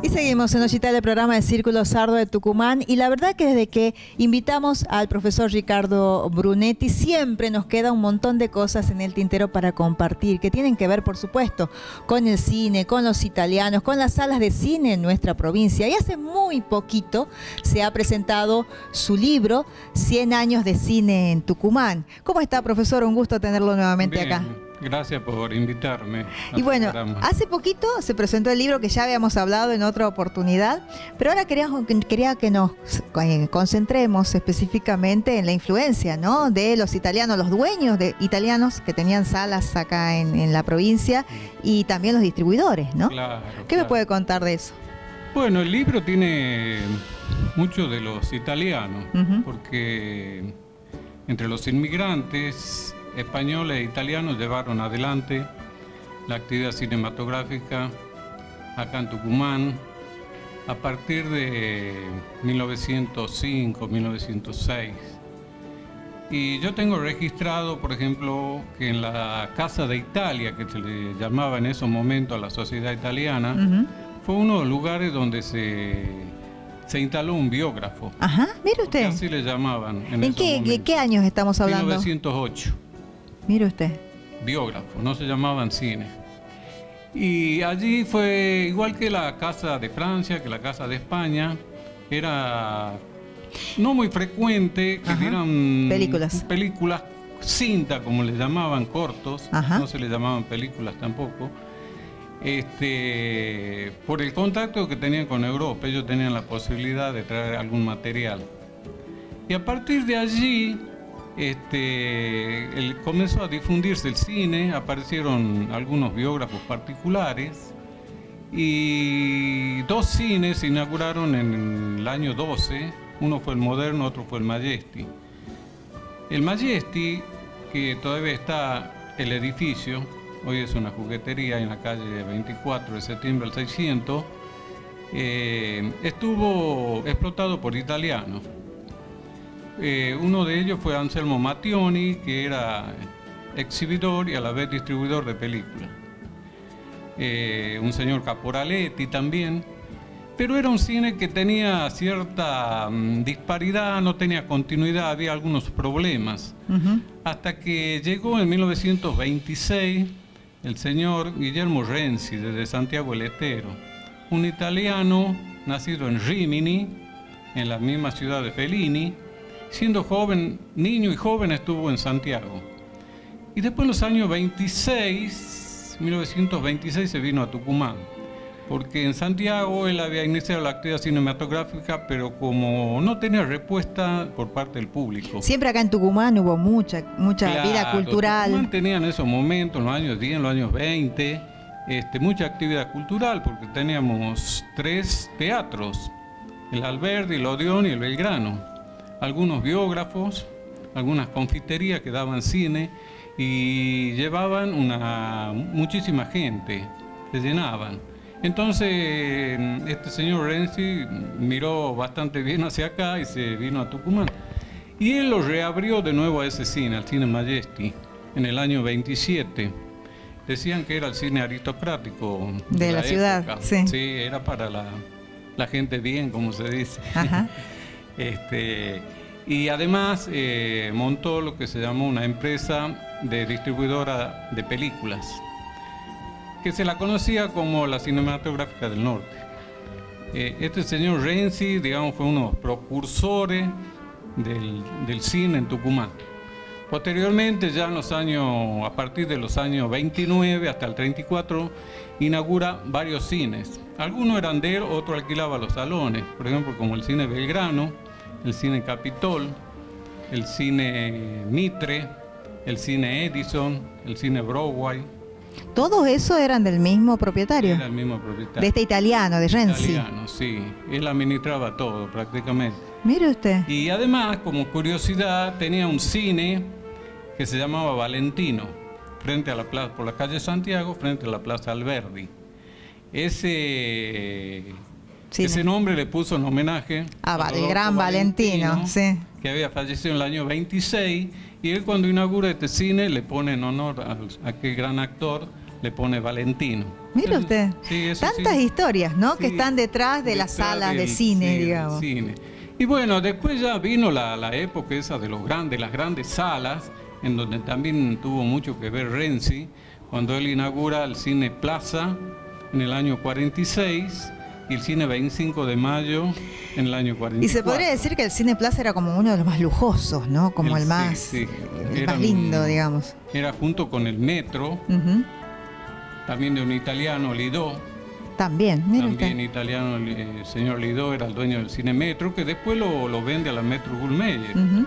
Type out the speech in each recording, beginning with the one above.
Y seguimos en Hospital, el programa de Círculo Sardo de Tucumán, y la verdad que desde que invitamos al profesor Ricardo Brunetti siempre nos queda un montón de cosas en el tintero para compartir, que tienen que ver, por supuesto, con el cine, con los italianos, con las salas de cine en nuestra provincia. Y hace muy poquito se ha presentado su libro, 100 años de cine en Tucumán. ¿Cómo está, profesor? Un gusto tenerlo nuevamente acá. Gracias por invitarme. Y bueno, hace poquito se presentó el libro que ya habíamos hablado en otra oportunidad, pero ahora quería que nos concentremos específicamente en la influencia, ¿no?, de los italianos, los dueños de italianos que tenían salas acá en la provincia, y también los distribuidores, ¿no? Claro, ¿Qué me puede contar de eso? Bueno, el libro tiene mucho de los italianos, porque entre los inmigrantes españoles e italianos llevaron adelante la actividad cinematográfica acá en Tucumán a partir de 1905, 1906. Y yo tengo registrado, por ejemplo, que en la Casa de Italia, que se le llamaba en esos momentos a la sociedad italiana, fue uno de los lugares donde se instaló un biógrafo. Ajá, mire usted. Así le llamaban. ¿En qué años estamos hablando? 1908. Mire usted. Biógrafo, no se llamaban cine. Y allí fue igual que la Casa de Francia, que la Casa de España. Era no muy frecuente que dieran películas cinta, como le llamaban, cortos. No se le llamaban películas tampoco. Por el contacto que tenían con Europa, ellos tenían la posibilidad de traer algún material. Y a partir de allí comenzó a difundirse el cine, aparecieron algunos biógrafos particulares y dos cines se inauguraron en el año 12, uno fue el Moderno, otro fue el Majesty. El Majesty, que todavía está el edificio, hoy es una juguetería en la calle 24 de septiembre al 600, estuvo explotado por italianos. Uno de ellos fue Anselmo Mattioni, que era exhibidor y a la vez distribuidor de películas. Un señor Caporaletti también, pero era un cine que tenía cierta disparidad, no tenía continuidad, había algunos problemas. Hasta que llegó en 1926 el señor Guillermo Renzi, desde Santiago del Estero, un italiano nacido en Rimini, en la misma ciudad de Fellini. Siendo joven, niño y joven, estuvo en Santiago. Y después en los años 1926 se vino a Tucumán, porque en Santiago él había iniciado la actividad cinematográfica, pero como no tenía respuesta por parte del público. Siempre acá en Tucumán hubo mucha vida cultural. Tucumán tenía en esos momentos, en los años 10, en los años 20, mucha actividad cultural, porque teníamos 3 teatros, el Alberdi, el Odeón y el Belgrano. Algunos biógrafos, algunas confiterías que daban cine y llevaban muchísima gente, se llenaban. Entonces este señor Renzi miró bastante bien hacia acá y se vino a Tucumán. Y él lo reabrió de nuevo a ese cine, al Cine Majesty, en el año 27. Decían que era el cine aristocrático de la ciudad. Sí. Sí, era para la gente bien, como se dice. Y además montó lo que se llamó una empresa de distribuidora de películas, que se la conocía como la Cinematográfica del Norte. Este señor Renzi, digamos, fue uno de los precursores del cine en Tucumán. Posteriormente, ya a partir de los años 29 hasta el 34, inaugura varios cines. Algunos eran de él, otros alquilaba los salones, por ejemplo, como el Cine Belgrano, el Cine Capitol, el Cine Mitre, el Cine Edison, el Cine Broadway. ¿Todos esos eran del mismo propietario? Era el mismo propietario. De este italiano, de Renzi. Italiano, sí. Él administraba todo prácticamente. Mire usted. Y además, como curiosidad, tenía un cine que se llamaba Valentino, frente a la plaza, por la calle Santiago, frente a la Plaza Alberdi. Ese nombre le puso en homenaje al gran Valentino, sí, que había fallecido en el año 26, y él, cuando inaugura este cine, le pone en honor a aquel gran actor le pone Valentino. Mire usted, Sí, eso tantas sí. historias, ¿no? Que Sí, están detrás de las detrás salas de del cine, digamos. cine. Y bueno, después ya vino la época esa de las grandes salas, en donde también tuvo mucho que ver Renzi, cuando él inaugura el Cine Plaza en el año 46 y el Cine 25 de Mayo en el año 44. Y se podría decir que el Cine Plaza era como uno de los más lujosos, ¿no? Como el más, sí, el más lindo, digamos. Era junto con el Metro, Ujú. también de un italiano, Lidó. También, mire También usted. italiano, el señor Lidó era el dueño del Cine Metro, que después lo vende a la Metro Goldwyn-Mayer. Ujú.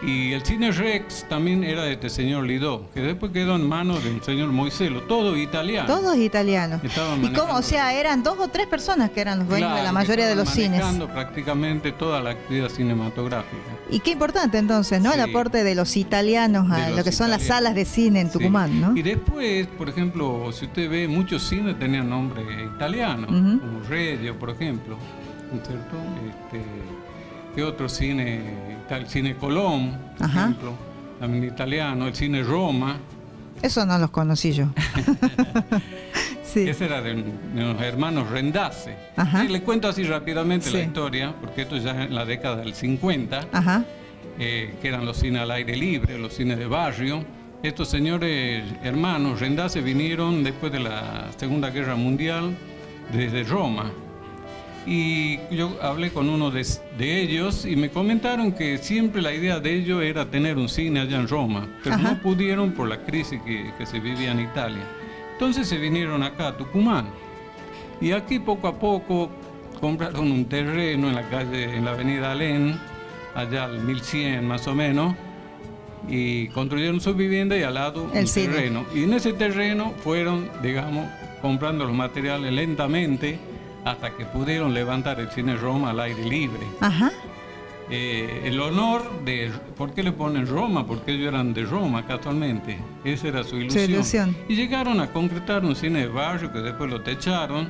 Y el Cine Rex también era de este señor Lidó, que después quedó en manos del señor Moiselo, todo italiano. Todos italianos. Estaban ¿Y cómo? O manejando- sea, eran 2 o 3 personas que eran los dueños de la Claro, mayoría que de los estaban cines. manejando prácticamente toda la actividad cinematográfica. Y qué importante entonces, ¿no? El Sí. aporte de los italianos a De lo los que son las italianos. salas de cine en Sí. Tucumán, ¿no? Y después, por ejemplo, si usted ve, muchos cines tenían nombre italiano, Ujú. como Reggio, por ejemplo, ¿no es cierto? ¿Qué otro cine? El Cine Colón, por Ajá. ejemplo, también italiano, el Cine Roma. Eso no los conocí yo. Sí. Ese era de los hermanos Rendace. Ajá. Sí, le cuento así rápidamente Sí. la historia, porque esto ya en la década del 50, Ajá. que eran los cines al aire libre, los cines de barrio. Estos señores hermanos Rendace vinieron después de la Segunda Guerra Mundial desde Roma. Y yo hablé con uno de ellos y me comentaron que siempre la idea de ellos era tener un cine allá en Roma, pero Ajá. no pudieron por la crisis que se vivía en Italia. Entonces se vinieron acá a Tucumán y aquí poco a poco compraron un terreno en la calle, en la avenida Alén, allá al 1100 más o menos, y construyeron su vivienda y al lado El un cine. terreno. Y en ese terreno fueron, digamos, comprando los materiales lentamente hasta que pudieron levantar el Cine Roma al aire libre. Ajá. El honor de... ¿Por qué le ponen Roma? Porque ellos eran de Roma, casualmente. Esa era su ilusión. ilusión. Y llegaron a concretar un cine de barrio que después lo techaron.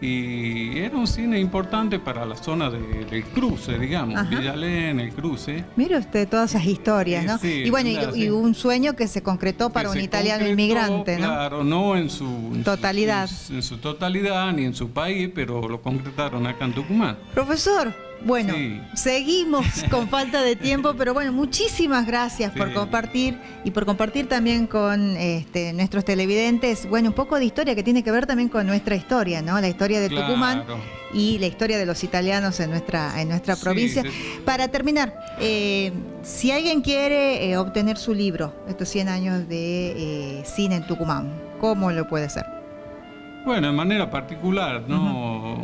Y era un cine importante para la zona del cruce, digamos. Ajá. Villalén, el cruce. Mire usted todas esas historias, ¿no? Sí, Y bueno, claro, y sí. un sueño que se concretó para Que un se italiano concretó, inmigrante, ¿no? Claro, no en su Totalidad. en su totalidad ni en su país, pero lo concretaron acá en Tucumán. Profesor, bueno, Sí. seguimos con falta de tiempo, pero bueno, muchísimas gracias por Sí. compartir y por compartir también con nuestros televidentes, bueno, un poco de historia que tiene que ver también con nuestra historia, ¿no? La historia de Claro. Tucumán y la historia de los italianos en nuestra Sí, provincia. sí. Para terminar, si alguien quiere obtener su libro, estos 100 años de cine en Tucumán, ¿cómo lo puede hacer? Bueno, de manera particular, ¿no?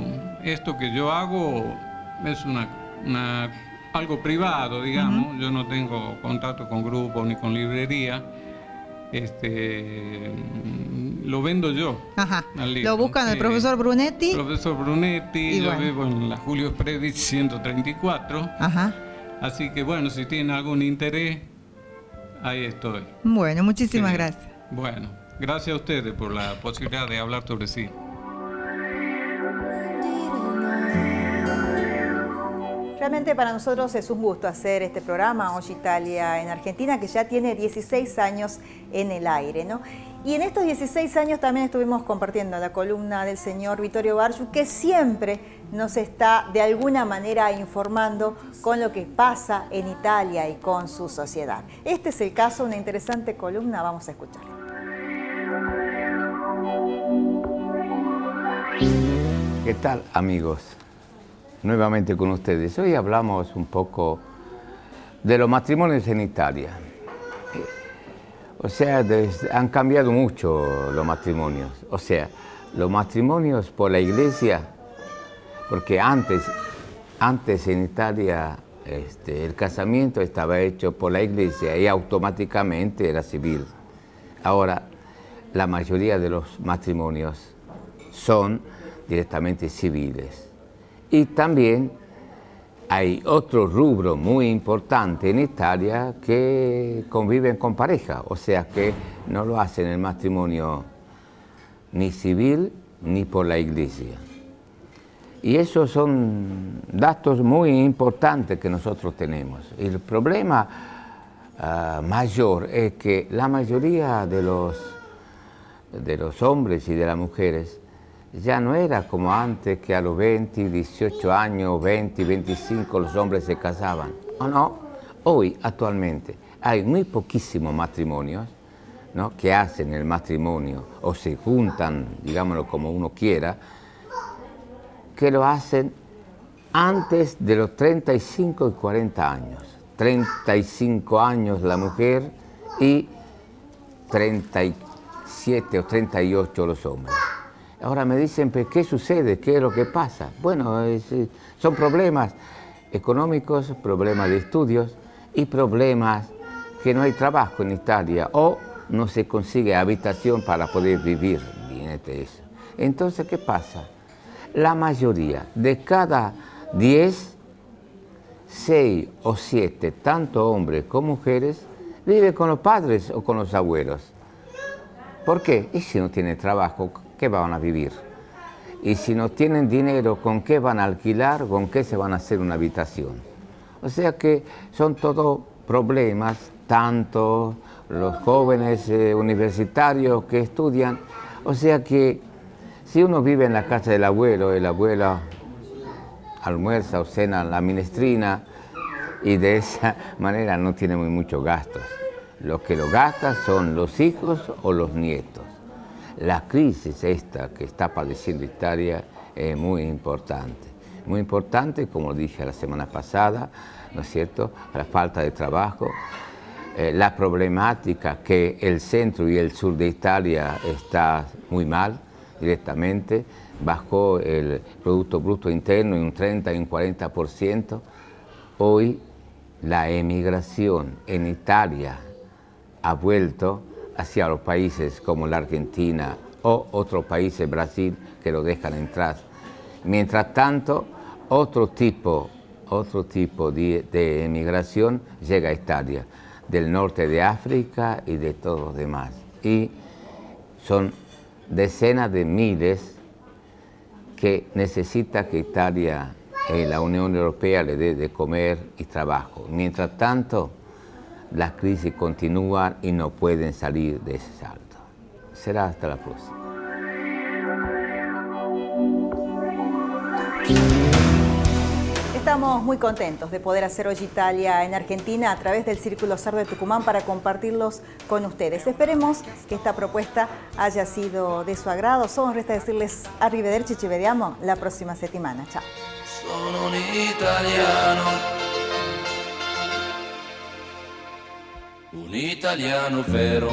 Esto que yo hago es algo privado, digamos. Yo no tengo contacto con grupos ni con librería. Lo vendo yo. Ajá. al libro. Lo buscan al Sí. profesor Brunetti. Profesor Brunetti, Y yo bueno. vivo en la Julio Previch 134. Ajá. Así que bueno, si tienen algún interés, ahí estoy. Bueno, muchísimas Sí. gracias. Bueno, gracias a ustedes por la posibilidad de hablar sobre sí. Realmente para nosotros es un gusto hacer este programa Hoy Italia en Argentina, que ya tiene 16 años en el aire, ¿no? Y en estos 16 años también estuvimos compartiendo la columna del señor Vittorio Bargiu, que siempre nos está de alguna manera informando con lo que pasa en Italia y con su sociedad. Este es el caso, una interesante columna, vamos a escucharla. ¿Qué tal, amigos? Nuevamente con ustedes. Hoy hablamos un poco de los matrimonios en Italia. O sea, han cambiado mucho los matrimonios. O sea, los matrimonios por la iglesia, porque antes en Italia el casamiento estaba hecho por la iglesia y automáticamente era civil. Ahora, la mayoría de los matrimonios son directamente civiles. Y también hay otro rubro muy importante en Italia que conviven con pareja, o sea que no lo hacen el matrimonio ni civil ni por la iglesia. Y esos son datos muy importantes que nosotros tenemos. El problema mayor es que la mayoría de los de los hombres y de las mujeres ya no era como antes, que a los 20, 18 años, 20, 25 los hombres se casaban. ¿O no? Hoy, actualmente, hay muy poquísimos matrimonios, ¿no?, que hacen el matrimonio o se juntan, digámoslo como uno quiera, que lo hacen antes de los 35 y 40 años. 35 años la mujer y 37 o 38 los hombres. Ahora me dicen, pues, ¿qué sucede? ¿Qué es lo que pasa? Bueno, son problemas económicos, problemas de estudios y problemas que no hay trabajo en Italia o no se consigue habitación para poder vivir bien de eso. Entonces, ¿qué pasa? La mayoría de cada 10, 6 o 7, tanto hombres como mujeres, vive con los padres o con los abuelos. ¿Por qué? Y si no tienen trabajo, ¿qué van a vivir? Y si no tienen dinero, ¿con qué van a alquilar? ¿Con qué se van a hacer una habitación? O sea que son todos problemas, tanto los jóvenes universitarios que estudian. O sea que si uno vive en la casa del abuelo, el abuelo almuerza o cena la minestrina y de esa manera no tiene muy muchos gastos. Lo que lo gasta son los hijos o los nietos. La crisis esta que está padeciendo Italia es muy importante, como dije la semana pasada, ¿no es cierto?, la falta de trabajo, la problemática que el centro y el sur de Italia está muy mal directamente, bajó el Producto Bruto Interno en un 30 y un 40%. Hoy la emigración en Italia ha vuelto hacia los países como la Argentina o otros países, Brasil, que lo dejan entrar. Mientras tanto, otro tipo de emigración llega a Italia, del norte de África y de todos los demás. Y son decenas de miles que necesita que Italia y la Unión Europea le dé de comer y trabajo. Mientras tanto, la crisis continúa y no pueden salir de ese salto. Será hasta la próxima. Estamos muy contentos de poder hacer Hoy Italia en Argentina a través del Círculo Sardo de Tucumán para compartirlos con ustedes. Esperemos que esta propuesta haya sido de su agrado. Solo resta decirles arrivederci, ci vediamo la próxima settimana. Chao. Sono un italiano vero.